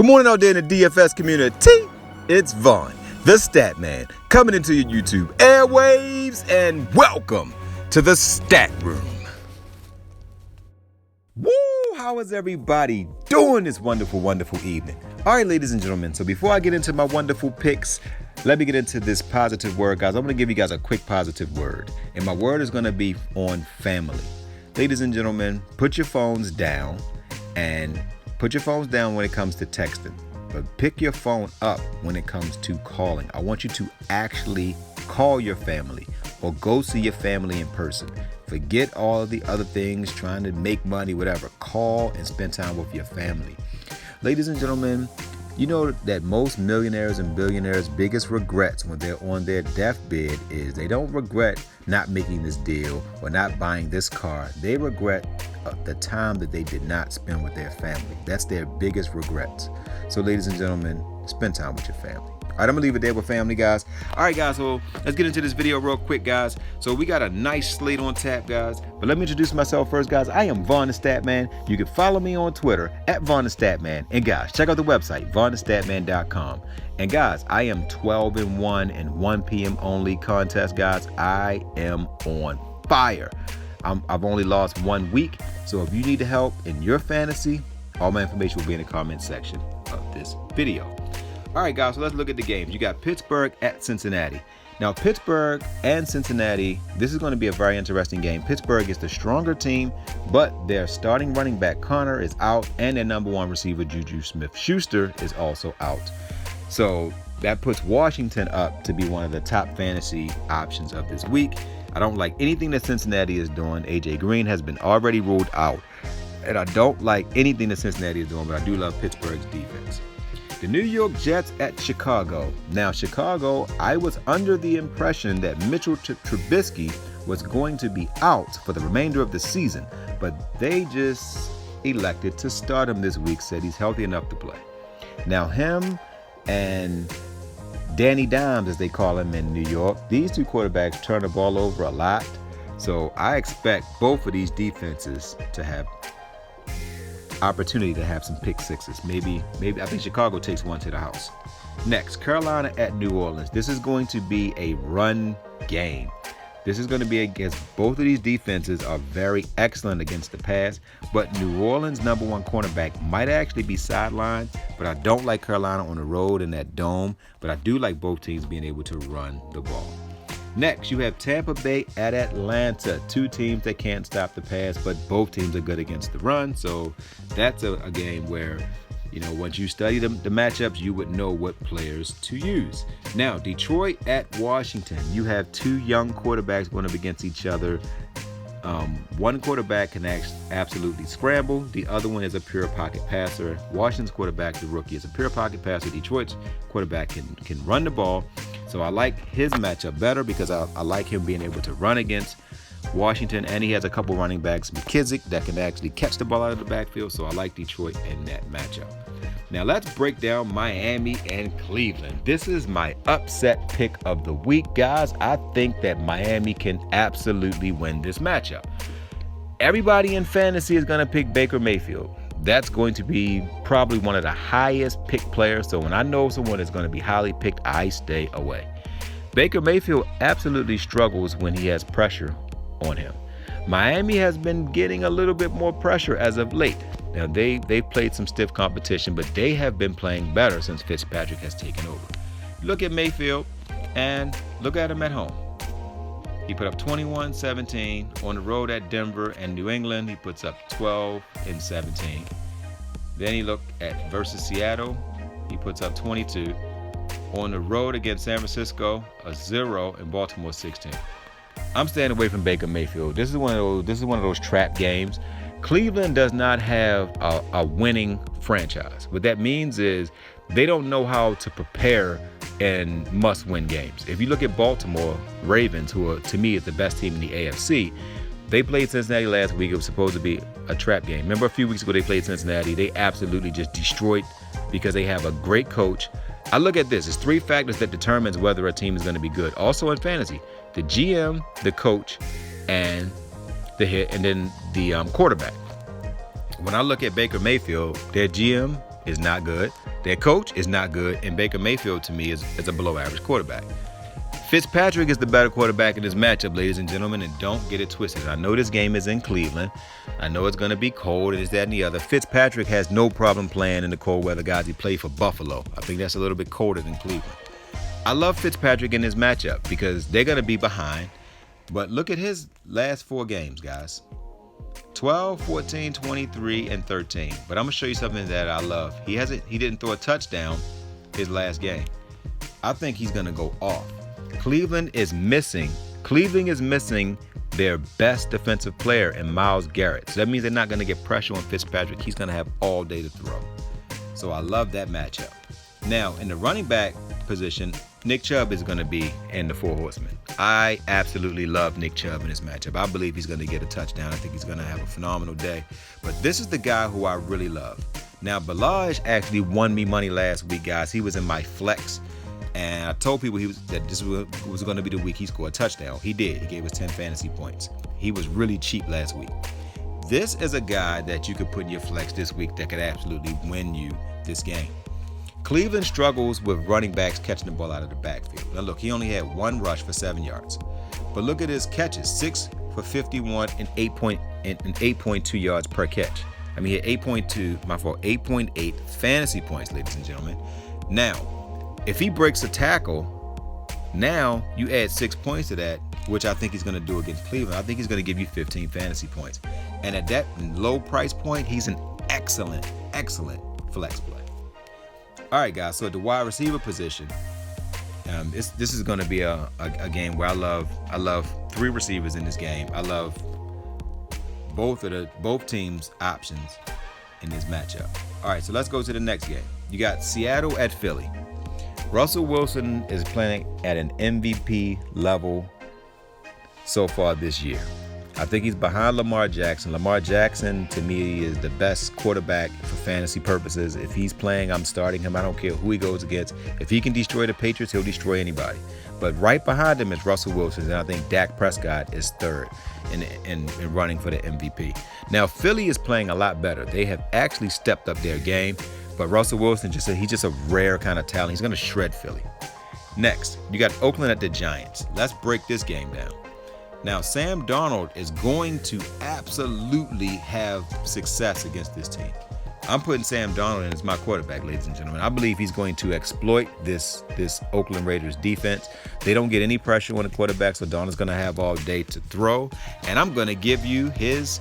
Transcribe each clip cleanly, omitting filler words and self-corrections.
Good morning out there in the DFS community. It's Vaughn, the Stat Man, coming into your YouTube airwaves, and welcome to the Stat Room. Woo! How is everybody doing this wonderful, wonderful evening? All right, ladies and gentlemen, so before I get into my wonderful picks, let me get into this positive word, guys. I'm going to give you guys a quick positive word, and my word is going to be on family. Ladies and gentlemen, put your phones down, and put your phones down when it comes to texting, but pick your phone up when it comes to calling. I want you to actually call your family or go see your family in person. Forget all of the other things, trying to make money, whatever. Call and spend time with your family. Ladies and gentlemen, you know that most millionaires and billionaires' biggest regrets when they're on their deathbed is they don't regret not making this deal or not buying this car. They regret the time that they did not spend with their family. That's their biggest regrets. So, ladies and gentlemen, spend time with your family. All right, I'm gonna leave it there with family, guys. All right, guys, so let's get into this video real quick, guys. So we got a nice slate on tap, guys. But let me introduce myself first, guys. I am Vaughn the Stat Man. You can follow me on Twitter at Vaughn the Stat Man. And guys, check out the website, vaughnthestatman.com. And guys, I am 12-1 in 1 p.m. only contest, guys. I am on fire. I've only lost 1 week. So if you need help in your fantasy, all my information will be in the comment section of this video. All right, guys, so let's look at the games. You got Pittsburgh at Cincinnati. Now, Pittsburgh and Cincinnati, this is going to be a very interesting game. Pittsburgh is the stronger team, but their starting running back, Connor, is out, and their number one receiver, Juju Smith-Schuster, is also out. So that puts Washington up to be one of the top fantasy options of this week. I don't like anything that Cincinnati is doing. A.J. Green has been already ruled out. And I don't like anything that Cincinnati is doing, but I do love Pittsburgh's defense. The New York Jets at Chicago. Now, Chicago, I was under the impression that Mitchell Trubisky was going to be out for the remainder of the season, but they just elected to start him this week, said he's healthy enough to play. Now, him and Danny Dimes, as they call him in New York, these two quarterbacks turn the ball over a lot, so I expect both of these defenses to have opportunity to have some pick sixes. Maybe I think Chicago takes one to the house. Next, Carolina at New Orleans. This is going to be a run game. This is going to be against both of these defenses are very excellent against the pass, but New Orleans' number one cornerback might actually be sidelined, but I don't like Carolina on the road in that dome, but I do like both teams being able to run the ball. Next, you have Tampa Bay at Atlanta. Two teams that can't stop the pass, but both teams are good against the run. So that's a game where, you know, once you study the matchups, you would know what players to use. Now, Detroit at Washington. You have two young quarterbacks going up against each other. One quarterback can absolutely scramble. The other one is a pure pocket passer. Washington's quarterback, the rookie, is a pure pocket passer. Detroit's quarterback can run the ball. So I like his matchup better because I like him being able to run against Washington, and he has a couple running backs, McKissick, that can actually catch the ball out of the backfield. So I like Detroit in that matchup. Now let's break down Miami and Cleveland. This is my upset pick of the week, guys. I think that Miami can absolutely win this matchup. Everybody in fantasy is going to pick Baker Mayfield. That's going to be probably one of the highest picked players. So when I know someone is going to be highly picked, I stay away. Baker Mayfield absolutely struggles when he has pressure on him. Miami has been getting a little bit more pressure as of late. Now, they've played some stiff competition, but they have been playing better since Fitzpatrick has taken over. Look at Mayfield and look at him at home. He put up 21-17. On the road at Denver and New England, he puts up 12-17. Then he looked at versus Seattle. He puts up 22. On the road against San Francisco, a 0, and Baltimore 16. I'm staying away from Baker Mayfield. This is one of those trap games. Cleveland does not have a winning franchise. What that means is they don't know how to prepare in must-win games. If you look at Baltimore Ravens, who are, to me, is the best team in the AFC, they played Cincinnati last week. It was supposed to be a trap game. Remember a few weeks ago they played Cincinnati? They absolutely just destroyed because they have a great coach. I look at this. There's 3 factors that determines whether a team is going to be good. Also in fantasy, the GM, the coach, and then the quarterback. When I look at Baker Mayfield, their GM is not good. Their coach is not good. And Baker Mayfield, to me, is a below-average quarterback. Fitzpatrick is the better quarterback in this matchup, ladies and gentlemen, and don't get it twisted. I know this game is in Cleveland. I know it's going to be cold and this, that, and the other. Fitzpatrick has no problem playing in the cold weather, guys. He played for Buffalo. I think that's a little bit colder than Cleveland. I love Fitzpatrick in this matchup because they're going to be behind. But look at his last 4 games, guys. 12, 14, 23, and 13. But I'm going to show you something that I love. He didn't throw a touchdown his last game. I think he's going to go off. Cleveland is missing their best defensive player in Myles Garrett. So that means they're not going to get pressure on Fitzpatrick. He's going to have all day to throw. So I love that matchup. Now, in the running back position, Nick Chubb is going to be in the 4 horsemen. I absolutely love Nick Chubb in this matchup. I believe he's going to get a touchdown. I think he's going to have a phenomenal day. But this is the guy who I really love. Now, Balaj actually won me money last week, guys. He was in my flex. And I told people that this was going to be the week he scored a touchdown. He did. He gave us 10 fantasy points. He was really cheap last week. This is a guy that you could put in your flex this week that could absolutely win you this game. Cleveland struggles with running backs catching the ball out of the backfield. Now look, he only had 1 rush for 7 yards. But look at his catches, 6 for 51 and 8.2 yards per catch. I mean, he had 8.8 fantasy points, ladies and gentlemen. Now, if he breaks a tackle, now you add 6 points to that, which I think he's going to do against Cleveland. I think he's going to give you 15 fantasy points. And at that low price point, he's an excellent flex play. All right, guys, so at the wide receiver position, this is going to be a game where I love 3 receivers in this game. I love both teams' options in this matchup. All right, so let's go to the next game. You got Seattle at Philly. Russell Wilson is playing at an MVP level so far this year. I think he's behind Lamar Jackson. Lamar Jackson, to me, is the best quarterback for fantasy purposes. If he's playing, I'm starting him. I don't care who he goes against. If he can destroy the Patriots, he'll destroy anybody. But right behind him is Russell Wilson, and I think Dak Prescott is third in running for the MVP. Now, Philly is playing a lot better. They have actually stepped up their game. But Russell Wilson, he's just a rare kind of talent. He's going to shred Philly. Next, you got Oakland at the Giants. Let's break this game down. Now, Sam Darnold is going to absolutely have success against this team. I'm putting Sam Darnold in as my quarterback, ladies and gentlemen. I believe he's going to exploit this Oakland Raiders defense. They don't get any pressure on the quarterback, so Darnold's going to have all day to throw. And I'm going to give you his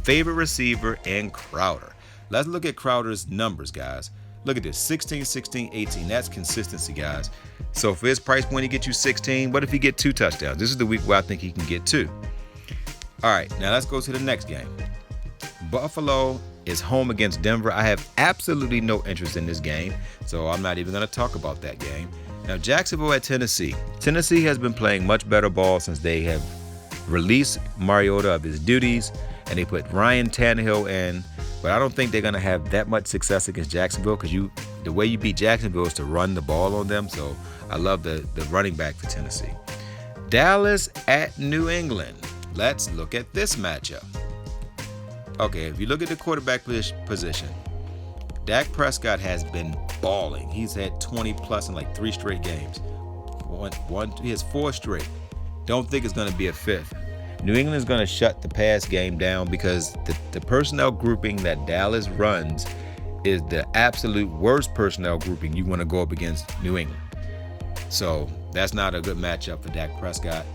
favorite receiver in Crowder. Let's look at Crowder's numbers, guys. Look at this, 16, 16, 18. That's consistency, guys. So for his price point, he gets you 16. What if he get 2 touchdowns? This is the week where I think he can get 2. All right, now let's go to the next game. Buffalo is home against Denver. I have absolutely no interest in this game, so I'm not even going to talk about that game. Now, Jacksonville at Tennessee. Tennessee has been playing much better ball since they have released Mariota of his duties, and they put Ryan Tannehill in. But I don't think they're going to have that much success against Jacksonville because the way you beat Jacksonville is to run the ball on them. So I love the running back for Tennessee. Dallas at New England. Let's look at this matchup. Okay, if you look at the quarterback position, Dak Prescott has been balling. He's had 20 plus in like 3 straight games. He has 4 straight. Don't think it's going to be a 5th. New England is going to shut the pass game down because the personnel grouping that Dallas runs is the absolute worst personnel grouping you want to go up against New England. So that's not a good matchup for Dak Prescott.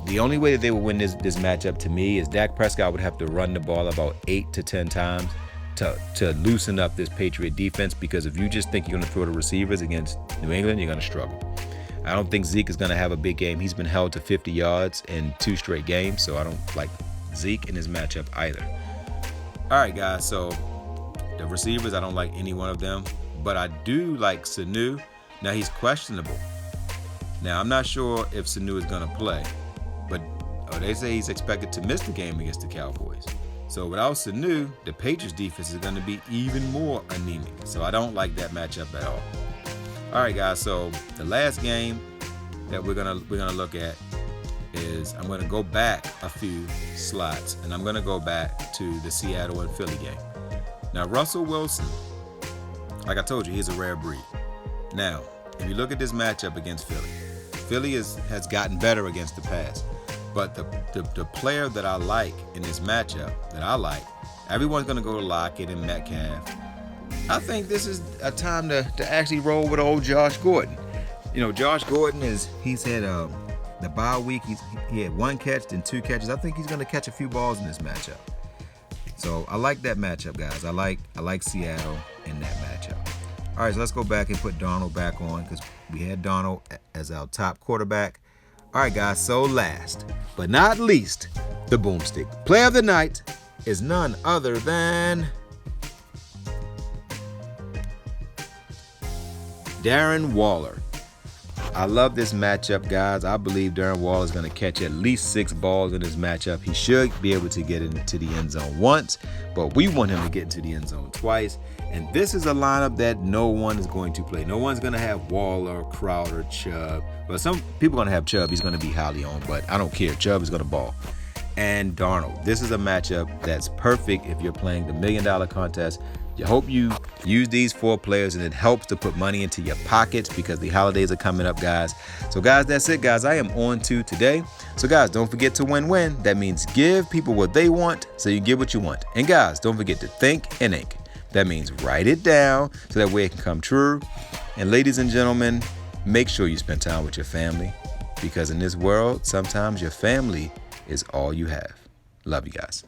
The only way that they will win this matchup to me is Dak Prescott would have to run the ball about 8 to 10 times to loosen up this Patriot defense, because if you just think you're going to throw the receivers against New England, you're going to struggle. I don't think Zeke is going to have a big game. He's been held to 50 yards in 2 straight games, so I don't like Zeke in his matchup either. All right, guys, so the receivers, I don't like any one of them, but I do like Sanu. Now, he's questionable. Now, I'm not sure if Sanu is going to play, but they say he's expected to miss the game against the Cowboys. So without Sanu, the Patriots defense is going to be even more anemic. So I don't like that matchup at all. All right, guys, so the last game that we're gonna look at is, I'm gonna go back a few slots, and I'm gonna go back to the Seattle and Philly game. Now, Russell Wilson Like I told you, he's a rare breed. Now, if you look at this matchup against Philly, Philly has gotten better against the pass. But the player that I like in this matchup, everyone's going to go to Lockett and Metcalf. I think this is a time to actually roll with old Josh Gordon. You know, Josh Gordon he's had the bye week. He had 1 catch, then 2 catches. I think he's going to catch a few balls in this matchup. So I like that matchup, guys. I like Seattle in that matchup. All right, so let's go back and put Darnold back on because we had Darnold as our top quarterback. All right, guys, so last but not least, the boomstick. Player of the night is none other than Darren Waller. I love this matchup, guys. I believe Darren Waller is going to catch at least 6 balls in this matchup. He should be able to get into the end zone once, but we want him to get into the end zone twice. And this is a lineup that no one is going to play. No one's going to have Waller, Crowder, Chubb. Well, some people are going to have Chubb. He's going to be highly owned, but I don't care. Chubb is going to ball. And Darnold. This is a matchup that's perfect if you're playing the $1 million contest. I hope you use these 4 players, and it helps to put money into your pockets because the holidays are coming up, guys. So, guys, that's it, guys. I am on to today. So, guys, don't forget to win-win. That means give people what they want so you get what you want. And, guys, don't forget to think and ink. That means write it down so that way it can come true. And, ladies and gentlemen, make sure you spend time with your family because in this world, sometimes your family is all you have. Love you guys.